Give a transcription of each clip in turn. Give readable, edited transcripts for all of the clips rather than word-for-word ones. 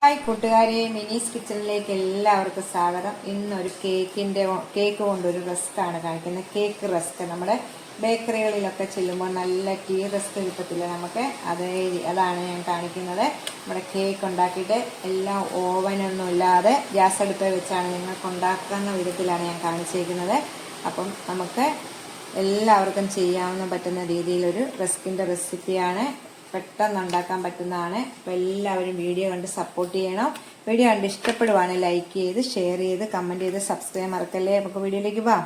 Hi കൂട്ടുകാരെ, മിനീസ് കിച്ചണിലേക്ക് എല്ലാവർക്കും സ്വാഗതം. ഇന്നൊരു കേക്ക് കൊണ്ടൊരു റസ്ക്കാണ് കാണിക്കുന്നത്. കേക്ക് റസ്ക് നമ്മുടെ ബേക്കറികളിലൊക്കെ ചെല്ലുമ്പോൾ നല്ല ടീ റസ്ക് കിട്ടത്തില്ല നമുക്ക്, അതാണ് ഞാൻ കാണിക്കുന്നത്. നമ്മുടെ കേക്ക് ഉണ്ടാക്കിയിട്ട് എല്ലാം ഓവനൊന്നും ഇല്ലാതെ ഗ്യാസ് അടുപ്പിൽ വെച്ചാണ് നിങ്ങൾക്ക് ഉണ്ടാക്കുന്ന വിധത്തിലാണ് ഞാൻ കാണിച്ചിരിക്കുന്നത്. അപ്പം നമുക്ക് എല്ലാവർക്കും ചെയ്യാവുന്ന പറ്റുന്ന രീതിയിലൊരു റസ്കിൻ്റെ റെസിപ്പിയാണ്. പെട്ടെന്ന് ഉണ്ടാക്കാൻ പറ്റുന്നതാണ്. അപ്പോൾ എല്ലാവരും വീഡിയോ കണ്ട് സപ്പോർട്ട് ചെയ്യണം. വീഡിയോ കണ്ട് ഇഷ്ടപ്പെടുവാണെങ്കിൽ ലൈക്ക് ചെയ്ത്, ഷെയർ ചെയ്ത്, കമൻറ്റ് ചെയ്ത്, സബ്സ്ക്രൈബ് മറക്കല്ലേ. നമുക്ക് വീഡിയോയിലേക്ക് പോവാം.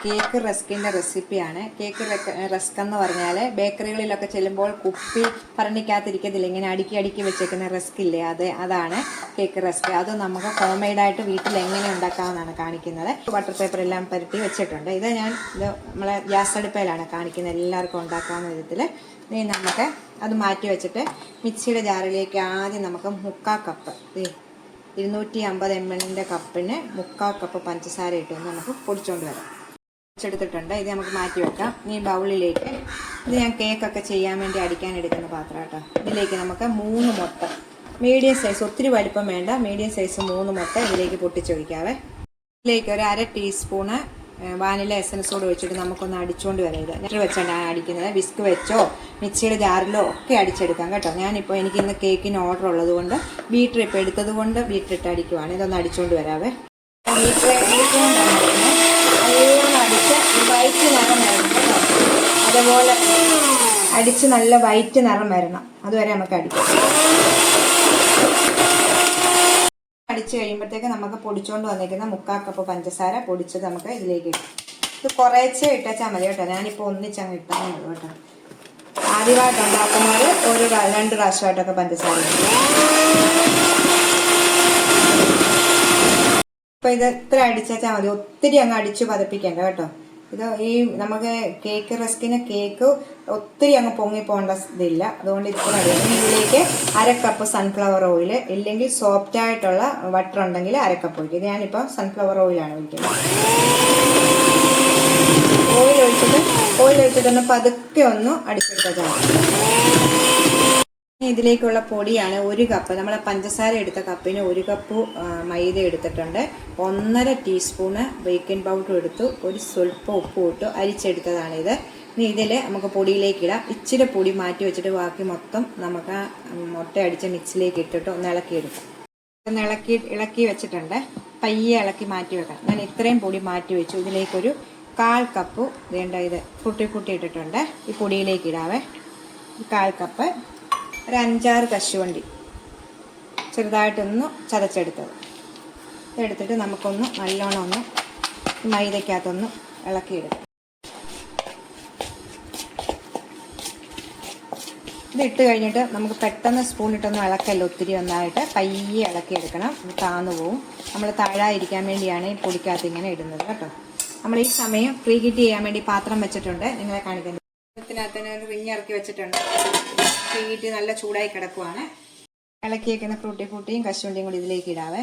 കേക്ക് റസ്കിൻ്റെ റെസിപ്പിയാണ്. കേക്ക് റസ്ക് എന്ന് പറഞ്ഞാൽ ബേക്കറികളിലൊക്കെ ചെല്ലുമ്പോൾ കുപ്പി ഭരണിക്കകത്തിരിക്കത്തില്ല, ഇങ്ങനെ അടുക്കി വെച്ചേക്കുന്ന റസ്ക് ഇല്ലേ, അതാണ് കേക്ക് റസ്ക്. അത് നമുക്ക് ഹോം മെയ്ഡായിട്ട് വീട്ടിൽ എങ്ങനെ ഉണ്ടാക്കാമെന്നാണ് കാണിക്കുന്നത്. ബട്ടർ പേപ്പർ എല്ലാം പരട്ടി വെച്ചിട്ടുണ്ട്. ഇത് നമ്മളെ ഗ്യാസ് അടുപ്പയിലാണ് കാണിക്കുന്നത്, എല്ലാവർക്കും ഉണ്ടാക്കാവുന്ന വിധത്തിൽ. ഇനി നമുക്ക് അത് മാറ്റി വെച്ചിട്ട് മിക്സിയുടെ ജാറിലേക്ക് ആദ്യം നമുക്ക് 1/4 കപ്പ് 250 ml കപ്പിന് 1/4 കപ്പ് പഞ്ചസാര ഇട്ട് നമുക്ക് പൊടിച്ചുകൊണ്ട് വരാം. പൊടിച്ചെടുത്തിട്ടുണ്ട്. ഇത് നമുക്ക് മാറ്റി വെക്കാം. ഈ ബൗളിലേക്ക്, ഇത് ഞാൻ കേക്കൊക്കെ ചെയ്യാൻ വേണ്ടി അടിക്കാൻ എടുക്കുന്ന പാത്രം കേട്ടോ. ഇതിലേക്ക് നമുക്ക് 3 മുട്ട, മീഡിയം സൈസ്, ഒത്തിരി വലിപ്പം വേണ്ട, മീഡിയം സൈസ് 3 മുട്ട ഇതിലേക്ക് പൊട്ടിച്ചൊഴിക്കാവേ. ഇതിലേക്ക് ഒരു 1/2 ടീസ്പൂണ് വാനില എസൻസ് കൂടെ വെച്ചിട്ട് നമുക്കൊന്ന് അടിച്ചുകൊണ്ട് വരാം. ഇത് എന്നിട്ട് വെച്ചാണ് ഞാൻ അടിക്കുന്നത്. വിസ്ക് വെച്ചോ മിക്സിയുടെ ജാറിലോ ഒക്കെ അടിച്ചെടുക്കാം കേട്ടോ. ഞാനിപ്പോൾ എനിക്ക് ഇന്ന് കേക്കിന് ഓർഡർ ഉള്ളത് കൊണ്ട് ബീറ്റർ ഇപ്പോൾ എടുത്തത് കൊണ്ട് ബീറ്റർ ഇട്ട് അടിക്കുവാണ്. ഇതൊന്ന് അടിച്ചുകൊണ്ട് വരാവേ. ബീറ്റർ നല്ലോണം അടിച്ച് വൈറ്റ് നിറം വരണം കേട്ടോ. അതുപോലെ അടിച്ച് നല്ല വൈറ്റ് നിറം വരണം, അതുവരെ നമുക്ക് അടിക്കാം. അടിച്ച് കഴിയുമ്പോഴത്തേക്ക് നമുക്ക് പൊടിച്ചുകൊണ്ട് വന്നിരിക്കുന്ന 1/4 കപ്പ് പഞ്ചസാര പൊടിച്ചത് നമുക്ക് ഇതിലേക്ക് ഇടാം. ഇത് കുറേശ്ശെ ഇട്ടാൽ മതി കേട്ടോ. ഞാനിപ്പോൾ ഒന്നിച്ചങ്ങ് ഇട്ടാൽ മതി കേട്ടോ. ആദ്യമായിട്ട് ഉണ്ടാക്കുന്നവർ 2 പ്രാവശ്യമായിട്ടൊക്കെ പഞ്ചസാര ഇടും. അപ്പോൾ ഇത് ഇത്ര അടിച്ചാൽ മതി, ഒത്തിരി അങ്ങ് അടിച്ച് പതപ്പിക്കേണ്ട കേട്ടോ. ഇത് നമുക്ക് കേക്ക് റസ്കിന് കേക്ക് ഒത്തിരി അങ്ങ് പൊങ്ങി പോകേണ്ട ഇതില്ല, അതുകൊണ്ട് ഇത്ര അടിക്കും. ഇതിലേക്ക് 1/2 കപ്പ് സൺഫ്ലവർ ഓയിൽ, ഇല്ലെങ്കിൽ സോഫ്റ്റ് ആയിട്ടുള്ള ബട്ടർ ഉണ്ടെങ്കിൽ 1/2 കപ്പ് ഒഴിക്കും. ഞാനിപ്പോൾ സൺഫ്ലവർ ഓയിലാണ് ഒഴിക്കുന്നത്. ഓയിൽ ഒഴിച്ചിട്ടൊന്ന് പതുക്കെ ഒന്ന് അടിച്ചെടുത്താൽ മതി. ഇതിലേക്കുള്ള പൊടിയാണ് 1 കപ്പ്, നമ്മളെ പഞ്ചസാര എടുത്ത കപ്പിന് 1 കപ്പ് മൈദ എടുത്തിട്ടുണ്ട്. 1.5 ടീസ്പൂണ് ബേക്കിംഗ് പൗഡർ എടുത്തു, ഒരു സ്വല്പം ഉപ്പ് ഇട്ടു അരിച്ചെടുത്തതാണിത്. ഇനി ഇതിൽ നമുക്ക് പൊടിയിലേക്ക് ഇടാം. ഇച്ചിരി പൊടി മാറ്റി വെച്ചിട്ട് ബാക്കി മൊത്തം നമുക്ക് മുട്ട അടിച്ച മിക്സിലേക്ക് ഇട്ടിട്ട് ഒന്ന് ഇളക്കിയെടുക്കാം. ഒന്ന് ഇളക്കി വെച്ചിട്ടുണ്ട്. പയ്യെ ഇളക്കി മാറ്റി വെക്കാം. ഞാൻ ഇത്രയും പൊടി മാറ്റി വെച്ചു. ഇതിലേക്കൊരു 1/4 കപ്പ് ഇത് കുട്ടി ഇട്ടിട്ടുണ്ട്. ഈ പൊടിയിലേക്ക് ഇടാവേ. 1/4 കപ്പ്, ഒരു 5-6 കശുവണ്ടി ചെറുതായിട്ടൊന്ന് ചതച്ചെടുത്തത് എടുത്തിട്ട് നമുക്കൊന്ന് നല്ലോണം ഒന്ന് മൈദയ്ക്കകത്തൊന്ന് ഇളക്കിയെടുക്കാം. ഇതിട്ട് കഴിഞ്ഞിട്ട് നമുക്ക് പെട്ടെന്ന് സ്പൂണിട്ടൊന്നും ഇളക്കല്ല, ഒത്തിരി ഒന്നായിട്ട് പയ്യെ ഇളക്കിയെടുക്കണം. ഇത് താന്നു പോവും. നമ്മൾ താഴാതിരിക്കാൻ വേണ്ടിയാണ് ഈ പൊടിക്കകത്ത് ഇങ്ങനെ ഇടുന്നത് കേട്ടോ. നമ്മൾ ഈ സമയം പ്രീ ഹീറ്റ് ചെയ്യാൻ വേണ്ടി പാത്രം വെച്ചിട്ടുണ്ട്, നിങ്ങളെ കാണിക്കുന്നത്. ഇതിനകത്ത് ഒരു റിങ് ഇറക്കി വെച്ചിട്ടുണ്ട്. പ്രീ ഹീറ്റ് നല്ല ചൂടായി കിടക്കുവാണ്. ഇളക്കി വയ്ക്കുന്ന ഫ്രൂട്ടിയും കശുവണ്ടിയും കൂടി ഇതിലേക്ക് ഇടാവേ.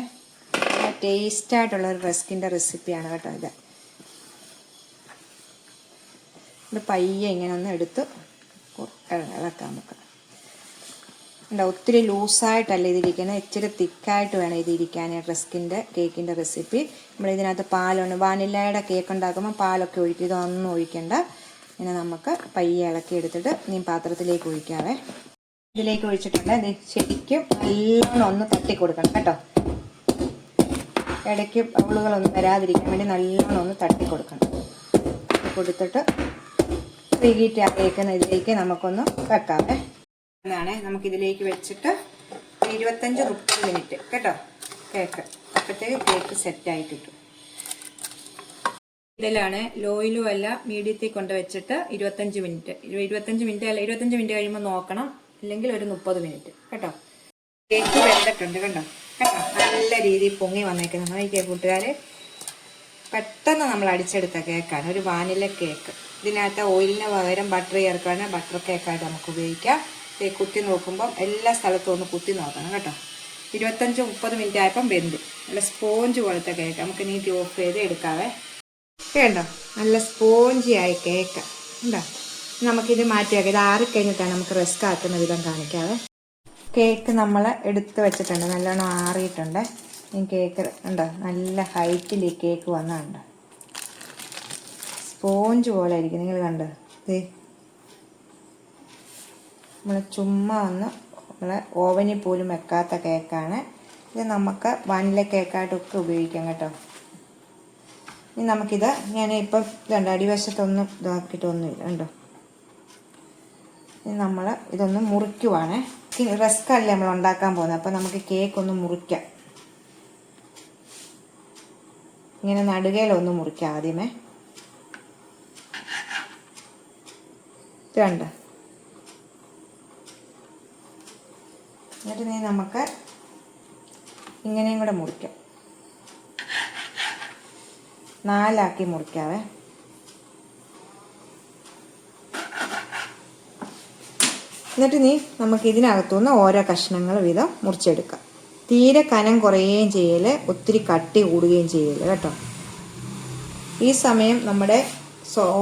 നല്ല ടേസ്റ്റായിട്ടുള്ള ഒരു റസ്കിൻ്റെ റെസിപ്പിയാണ് കേട്ടോ ഇത്. ഇത് പയ്യെ ഇങ്ങനെ ഒന്ന് എടുത്ത് ഇളക്കാം നമുക്ക്. ഒത്തിരി ലൂസായിട്ടല്ല ഇതിരിക്കുന്നത്, ഇച്ചിരി തിക്കായിട്ട് വേണം ഇതിരിക്കാൻ. റസ്കിൻ്റെ കേക്കിൻ്റെ റെസിപ്പി നമ്മൾ ഇതിനകത്ത് പാലുണ്ട്. വാനിലയുടെ കേക്ക് ഉണ്ടാക്കുമ്പോൾ പാലൊക്കെ ഒഴിക്കും, ഇതൊന്നും ഒഴിക്കണ്ട. ഇങ്ങനെ നമുക്ക് പയ്യെ ഇളക്കി എടുത്തിട്ട് നീ പാത്രത്തിലേക്ക് ഒഴിക്കാവേ. ഇതിലേക്ക് ഒഴിച്ചിട്ടുണ്ട്. ഇത് ശരിക്കും നല്ലോണം ഒന്ന് തട്ടി കൊടുക്കണം കേട്ടോ. ഇടയ്ക്ക് ബൗളുകളൊന്നും വരാതിരിക്കാൻ വേണ്ടി നല്ലോണം ഒന്ന് തട്ടി കൊടുക്കണം. കൊടുത്തിട്ട് പ്രീഹീറ്റ് ആക്കിയേക്കുന്ന ഇതിലേക്ക് നമുക്കൊന്ന് വെക്കാവേ. എന്നാണ് നമുക്കിതിലേക്ക് വെച്ചിട്ട് 25-30 മിനിറ്റ് കേട്ടോ കേക്ക്. അപ്പോഴത്തേക്ക് കേക്ക് സെറ്റായി കിട്ടും. ഇതിലാണ് ലോയിലും അല്ല മീഡിയത്തിൽ കൊണ്ട് വെച്ചിട്ട് 25 മിനിറ്റ് അല്ല 25 മിനിറ്റ് കഴിയുമ്പോൾ നോക്കണം, ഇല്ലെങ്കിൽ ഒരു 30 മിനിറ്റ് കേട്ടോ. കേക്ക് വെന്തിട്ടുണ്ട് കണ്ടോ കേട്ടോ. നല്ല രീതിയിൽ പൊങ്ങി വന്നേക്കുന്നത് നോക്കിയേ കൂട്ടുകാരെ. പെട്ടെന്ന് നമ്മൾ അടിച്ചെടുത്ത കേക്കാണ്, ഒരു വാനില കേക്ക്. ഇതിനകത്ത് ഓയിലിന് പകരം ബട്ടർ ചേർക്കുകയാണെങ്കിൽ ബട്ടർ കേക്കായിട്ട് നമുക്ക് ഉപയോഗിക്കാം. കുത്തി നോക്കുമ്പം എല്ലാ സ്ഥലത്തും ഒന്ന് കുത്തി നോക്കണം കേട്ടോ. 25-30 മിനിറ്റ് ആയപ്പം വെന്ത് നല്ല സ്പോഞ്ച് പോലത്തെ കേക്ക്. നമുക്ക് നീട്ടി ഓഫ് ചെയ്ത് എടുക്കാവേ. കേട്ടോ നല്ല സ്പോഞ്ചി ആയ കേക്ക് ഉണ്ടോ. നമുക്കിത് മാറ്റി വെക്കാം. ഇത് ആറിക്കഴിഞ്ഞിട്ടാണ് നമുക്ക് റസ്ക് ആക്കുന്ന വിധം കാണിക്കാവേ. കേക്ക് നമ്മൾ എടുത്ത് വെച്ചിട്ടുണ്ട്, നല്ലോണം ആറിയിട്ടുണ്ട്. ഈ കേക്ക് ഉണ്ടോ, നല്ല ഹൈറ്റിൽ ഈ കേക്ക് വന്നുണ്ട്, സ്പോഞ്ച് പോലെ ആയിരിക്കും. നിങ്ങൾ കണ്ടോ, ഇത് നമ്മൾ ചുമ്മാ ഒന്ന് നമ്മളെ ഓവനിൽ പോലും വെക്കാത്ത കേക്കാണ് ഇത്. നമുക്ക് വാനില കേക്കായിട്ടൊക്കെ ഉപയോഗിക്കാം കേട്ടോ. ഇനി നമുക്കിത് ഞാനിപ്പം ഇതുണ്ട്, അടിവശത്തൊന്നും ഇതാക്കിയിട്ടൊന്നുമില്ല ഉണ്ടോ. ഇനി നമ്മൾ ഇതൊന്ന് മുറിക്കുവാണേ. റസ്ക് അല്ലേ നമ്മൾ ഉണ്ടാക്കാൻ പോകുന്നത്, അപ്പം നമുക്ക് കേക്ക് ഒന്ന് മുറിക്കാം. ഇങ്ങനെ നടുകയിലൊന്ന് മുറിക്കാം ആദ്യമേ. ഇത് കണ്ടോ. എന്നിട്ട് നമുക്ക് ഇങ്ങനെയും കൂടെ മുറിക്കാം, 4 മുറിക്കാവേ. എന്നിട്ട് നമുക്ക് ഇതിനകത്തുനിന്ന് ഓരോ കഷ്ണങ്ങൾ വീതം മുറിച്ചെടുക്കാം. തീരെ കനം കുറയുകയും ചെയ്യല്, ഒത്തിരി കട്ടി കൂടുകയും ചെയ്യല് കേട്ടോ. ഈ സമയം നമ്മുടെ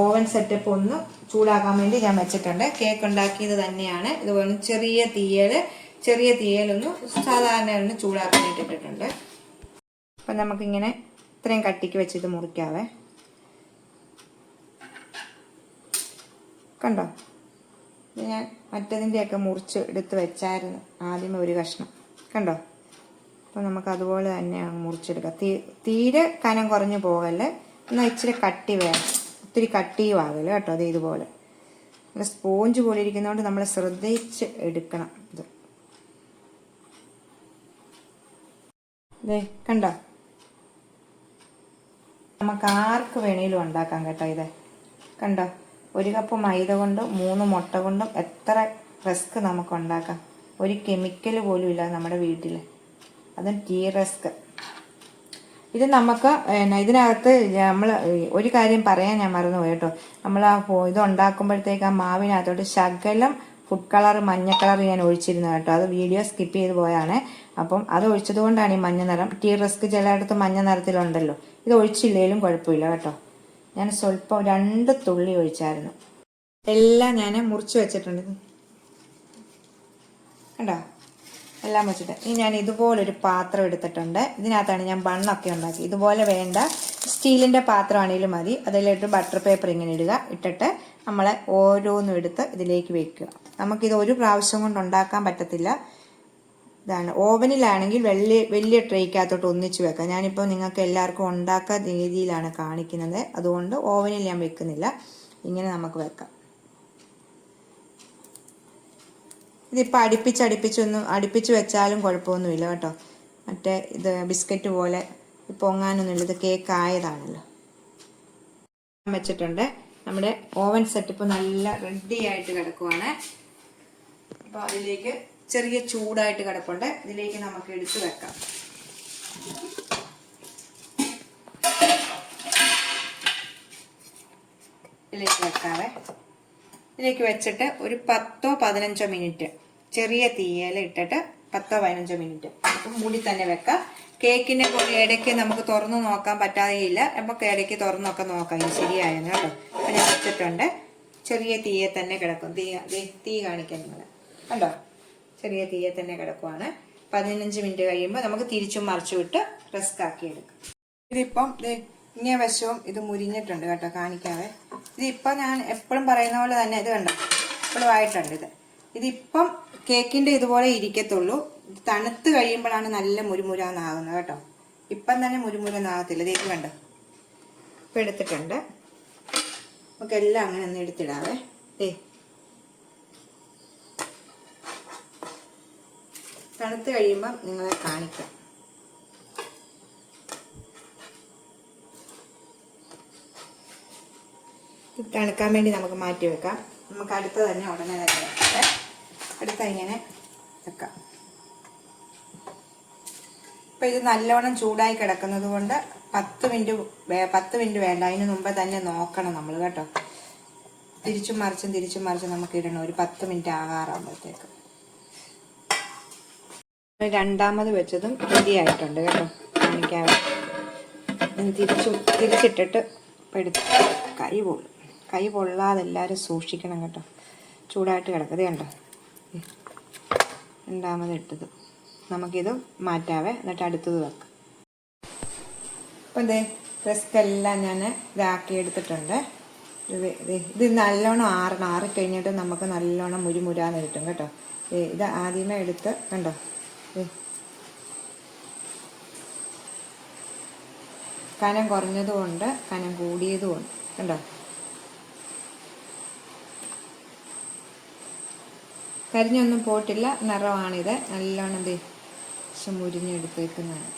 ഓവൻ സെറ്റപ്പ് ഒന്ന് ചൂടാക്കാൻ വേണ്ടി ഞാൻ വെച്ചിട്ടുണ്ട്. കേക്ക് ഉണ്ടാക്കിയത് തന്നെയാണ്. ഇതുപോലെ ചെറിയ തീയലൊന്ന് സാധാരണ ഒന്ന് ചൂടാക്കാൻ ഇട്ടിട്ടുണ്ട്. അപ്പം നമുക്കിങ്ങനെ ഇത്രയും കട്ടിക്ക് വെച്ചിട്ട് മുറിക്കാവേ. കണ്ടോ, ഞാൻ മറ്റതിൻ്റെയൊക്കെ മുറിച്ച് എടുത്ത് വെച്ചായിരുന്നു ആദ്യമേ ഒരു കഷ്ണം, കണ്ടോ. അപ്പോൾ നമുക്ക് അതുപോലെ തന്നെ മുറിച്ചെടുക്കാം. തീരെ കനം കുറഞ്ഞു പോകല്ലേ, എന്നാൽ ഇച്ചിരി കട്ടി വേണം, ഒത്തിരി കട്ടിയും ആകല്ലേ കേട്ടോ. അത് ഇതുപോലെ നല്ല സ്പോഞ്ച് പോലെ ഇരിക്കുന്നതുകൊണ്ട് നമ്മൾ ശ്രദ്ധിച്ച് എടുക്കണം. ഇതേ കണ്ടോ, നമുക്ക് ആർക്ക് വേണേലും ഉണ്ടാക്കാം കേട്ടോ. ഇത് കണ്ടോ, 1 കപ്പ് മൈദ കൊണ്ടും 3 മുട്ട കൊണ്ടും എത്ര റസ്ക് നമുക്ക് ഉണ്ടാക്കാം. ഒരു കെമിക്കൽ പോലും ഇല്ല നമ്മുടെ വീട്ടിൽ, അതും ടീ റസ്ക്. ഇത് നമുക്ക് ഇതിനകത്ത് നമ്മൾ ഒരു കാര്യം പറയാൻ ഞാൻ മറന്നുപോയി കേട്ടോ. നമ്മൾ ഇത് ഉണ്ടാക്കുമ്പോഴത്തേക്ക് ആ മാവിനകത്തോട്ട് ശകലം ഫുഡ് കളർ, മഞ്ഞ കളർ ഞാൻ ഒഴിച്ചിരുന്നു കേട്ടോ. അത് വീഡിയോ സ്കിപ്പ് ചെയ്ത് പോയാണ്. അപ്പം അത് ഒഴിച്ചത് കൊണ്ടാണ് ഈ മഞ്ഞ നിറം. ടീ റസ്ക് ചിലയിടത്ത് മഞ്ഞ നിറത്തിലുണ്ടല്ലോ, ഇത് ഒഴിച്ചില്ലേലും കുഴപ്പമില്ല കേട്ടോ. ഞാൻ സ്വല്പം 2 തുള്ളി ഒഴിച്ചായിരുന്നു. എല്ലാം ഞാൻ മുറിച്ച് വെച്ചിട്ടുണ്ട് കണ്ടോ, എല്ലാം വെച്ചിട്ട്. ഇനി ഞാൻ ഇതുപോലൊരു പാത്രം എടുത്തിട്ടുണ്ട്. ഇതിനകത്താണ് ഞാൻ ബണ്ണൊക്കെ ഉണ്ടാക്കി. ഇതുപോലെ വേണ്ട സ്റ്റീലിൻ്റെ പാത്രമാണെങ്കിലും മതി. അതിലിട്ട് ബട്ടർ പേപ്പർ ഇങ്ങനെ ഇട്ടിട്ട് നമ്മൾ ഓരോന്നും എടുത്ത് ഇതിലേക്ക് വെക്കുക. നമുക്കിത് ഒരു പ്രാവശ്യം കൊണ്ട് ഉണ്ടാക്കാൻ പറ്റത്തില്ല. ഇതാണ് ഓവനിലാണെങ്കിൽ വലിയ ട്രേക്കകത്തോട്ട് ഒന്നിച്ച് വെക്കാം. ഞാനിപ്പോൾ നിങ്ങൾക്ക് എല്ലാവർക്കും ഉണ്ടാക്കുന്ന രീതിയിലാണ് കാണിക്കുന്നത്, അതുകൊണ്ട് ഓവനിൽ ഞാൻ വെക്കുന്നില്ല. ഇങ്ങനെ നമുക്ക് വെക്കാം. ഇതിപ്പോൾ അടുപ്പിച്ച് വെച്ചാലും കുഴപ്പമൊന്നുമില്ല കേട്ടോ. മറ്റേ ഇത് ബിസ്ക്കറ്റ് പോലെ പൊങ്ങാനൊന്നുമില്ല, ഇത് കേക്ക് ആയതാണല്ലോ. വെച്ചിട്ടുണ്ട്. നമ്മുടെ ഓവൻ സെറ്റപ്പ് നല്ല റെഡി ആയിട്ട് കിടക്കുവാണ്. അപ്പോൾ അതിലേക്ക് ചെറിയ ചൂടായിട്ട് കിടപ്പുണ്ട്, ഇതിലേക്ക് നമുക്ക് എടുത്ത് വെക്കാം. ഇതിലേക്ക് വെക്കാവേ. ഇതിലേക്ക് വെച്ചിട്ട് ഒരു 10-15 മിനിറ്റ് ചെറിയ തീയിൽ ഇട്ടിട്ട് 10-15 മിനിറ്റ് മൂടി തന്നെ വെക്കാം. കേക്കിനെ ഇടയ്ക്ക് നമുക്ക് തുറന്നു നോക്കാൻ പറ്റാതെയില്ല, നമുക്ക് ഇടയ്ക്ക് തുറന്നൊക്കെ നോക്കാം ഇത് ശരിയായെന്ന് കേട്ടോ. അപ്പം ഞാൻ വെച്ചിട്ടുണ്ട്. ചെറിയ തീയെ തന്നെ കിടക്കും. തീ കാണിക്കാൻ നിങ്ങൾ കണ്ടോ, ചെറിയ തീയെ തന്നെ കിടക്കുവാണ്. 15 മിനിറ്റ് കഴിയുമ്പോൾ നമുക്ക് തിരിച്ചും മറിച്ചു വിട്ട് റസ്ക് ആക്കി എടുക്കാം. ഇതിപ്പം ഇങ്ങനെ വശവും ഇത് മുരിഞ്ഞിട്ടുണ്ട് കേട്ടോ, കാണിക്കാവേ. ഇതിപ്പം ഞാൻ എപ്പോഴും പറയുന്ന പോലെ തന്നെ ഇത് കണ്ടോ, ഇപ്പോഴും ആയിട്ടുണ്ട്. ഇതിപ്പം കേക്കിൻ്റെ ഇതുപോലെ ഇരിക്കത്തുള്ളൂ. തണുത്ത് കഴിയുമ്പോഴാണ് നല്ല മുരുമുരാന്നാകുന്നത് കേട്ടോ. ഇപ്പം തന്നെ മുരുമുരാന്നാകത്തില്ല. ഇതേക്ക് കണ്ടോ, ഇപ്പം എടുത്തിട്ടുണ്ട്. നമുക്ക് എല്ലാം അങ്ങനെ ഒന്ന് എടുത്തിടാവേ. തണുത്ത് കഴിയുമ്പം നിങ്ങളെ കാണിക്കാം. തണുക്കാൻ വേണ്ടി നമുക്ക് മാറ്റി വെക്കാം. നമുക്ക് അടുത്ത തന്നെ ഉടനെ തന്നെ അടുത്ത ഇങ്ങനെ വെക്കാം. ഇപ്പം ഇത് നല്ലോണം ചൂടായി കിടക്കുന്നത് കൊണ്ട് 10 മിനിറ്റ് വേണ്ട, അതിന് മുമ്പ് തന്നെ നോക്കണം നമ്മൾ കേട്ടോ. തിരിച്ചും മറിച്ചും നമുക്ക് ഇടണം. ഒരു 10 മിനിറ്റ് ആകാറാകുമ്പോഴത്തേക്ക്. രണ്ടാമത് വെച്ചതും റെഡി ആയിട്ടുണ്ട് കേട്ടോ, കാണിക്കാവേ. തിരിച്ചിട്ടിട്ട് എടുത്ത് കൈ പൊള്ളാതെ എല്ലാവരും സൂക്ഷിക്കണം കേട്ടോ. ചൂടായിട്ട് കിടക്കതേ കണ്ടോ. രണ്ടാമത് നമുക്കിത് മാറ്റാവേ, എന്നിട്ട് അടുത്തത് വെക്കാം. അപ്പം ദേ റസ്ക് എല്ലാം ഞാൻ ഇതാക്കി എടുത്തിട്ടുണ്ട്. ഇത് നല്ലോണം ആറിക്കഴിഞ്ഞിട്ട് നമുക്ക് നല്ലോണം മുരിമുരാന്ന് കിട്ടും കേട്ടോ. ഇത് ആദ്യമേ എടുത്ത് കണ്ടോ, കനം കുറഞ്ഞതുകൊണ്ട് കനം കൂടിയതുകൊണ്ട് കണ്ടോ, കരിഞ്ഞൊന്നും പോയിട്ടില്ല, നിറമാണിത്. നല്ലോണം മുരിഞ്ഞെടുത്തേക്കുന്നതാണ്.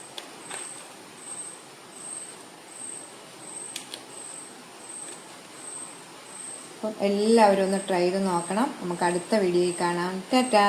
അപ്പം എല്ലാവരും ഒന്ന് ട്രൈ ചെയ്ത് നോക്കണം. നമുക്ക് അടുത്ത വീഡിയോയിൽ കാണാം. ടാറ്റാ.